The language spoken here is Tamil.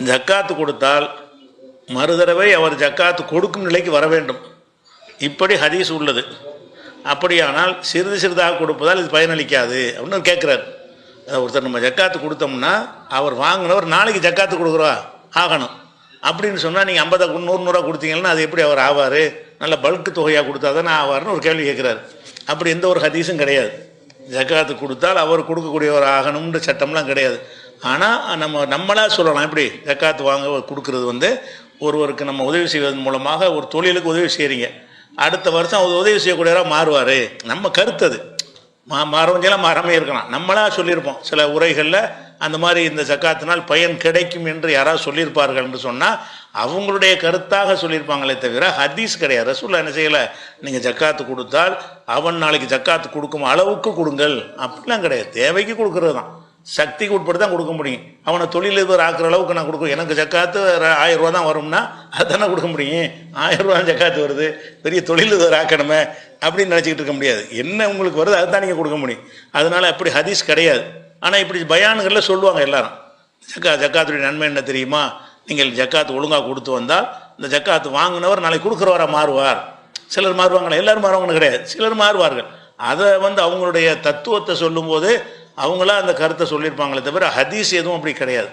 ஜக்காத்து கொடுத்தால் மறுதடவை அவர் ஜக்காத்து கொடுக்கும் நிலைக்கு வர வேண்டும், இப்படி ஹதீஸ் உள்ளது. அப்படியானால் சிறிது சிறிதாக கொடுப்பதால் இது பயனளிக்காது அப்படின்னு கேட்குறாரு. ஒருத்தர் நம்ம ஜக்காத்து கொடுத்தோம்னா அவர் வாங்கினவர் நாளைக்கு ஜக்காத்து கொடுக்குறா ஆகணும் அப்படின்னு சொன்னால் நீங்கள் 50 100 கொடுத்தீங்கன்னா அது எப்படி அவர் ஆவார்? நல்ல பல்க்கு தொகையாக கொடுத்தா தானே ஆவார்னு ஒரு கேள்வி கேட்குறாரு. அப்படி எந்த ஒரு ஹதீஸும் கிடையாது. ஜக்காத்து கொடுத்தால் அவர் கொடுக்கக்கூடியவர் ஆகணும்ன்ற சட்டம்லாம் கிடையாது. ஆனால் நம்மளாக சொல்லலாம், எப்படி ஜக்காத்து வாங்க கொடுக்கறது ஒருவருக்கு நம்ம உதவி செய்வதன் மூலமாக ஒரு தொழிலுக்கு உதவி செய்கிறீங்க, அடுத்த வருஷம் அவர் உதவி செய்யக்கூடியவராக மாறுவார். நம்ம கருத்து அது மாறவங்கெல்லாம் மாறாமே இருக்கலாம். நம்மளாக சொல்லியிருப்போம் சில உரைகளில் அந்த மாதிரி இந்த ஜக்காத்தினால் பயன் கிடைக்கும் என்று யாராவது சொல்லியிருப்பார்கள் என்று சொன்னால் அவங்களுடைய கருத்தாக சொல்லியிருப்பாங்களே தவிர ஹதீஸ் கிடையாது. ரசூலுல்லாஹ் என்ன செய்யலை, நீங்கள் ஜக்காத்து கொடுத்தால் அவன் நாளைக்கு ஜக்காத்து கொடுக்கும் அளவுக்கு கொடுங்கள் அப்படிலாம் கிடையாது. தேவைக்கு கொடுக்கறது தான், சக்திக்கு உட்பட்டு தான் கொடுக்க முடியும். அவனை தொழிலதிபர் ஆக்குற அளவுக்கு நான் கொடுக்கும், எனக்கு ஜக்காத்து 1000 ரூபா தான் வரும்னா அதுதானே கொடுக்க முடியும். 1000 ரூபா ஜக்காத்து வருது, பெரிய தொழிலதிபர் ஆக்கணுமே அப்படின்னு நினச்சிக்கிட்டு இருக்க முடியாது. என்ன உங்களுக்கு வருது அதுதான் நீங்கள் கொடுக்க முடியும். அதனால் அப்படி ஹதீஸ் கிடையாது. ஆனால் இப்படி பயானுகளில் சொல்லுவாங்க எல்லாரும், ஜக்காத்துடைய நன்மை என்ன தெரியுமா, நீங்கள் ஜக்காத்து ஒழுங்காக கொடுத்து வந்தால் இந்த ஜக்காத்து வாங்கினவர் நாளைக்கு கொடுக்குறவரை மாறுவார். சிலர் மாறுவாங்களா? எல்லோரும் மாறுவாங்கன்னு கிடையாது, சிலர் மாறுவார்கள். அதை அவங்களுடைய தத்துவத்தை சொல்லும்போது அவங்களா அந்த கருத்தை சொல்லியிருப்பாங்களே தவிர ஹதீஸ் எதுவும் அப்படி கிடையாது.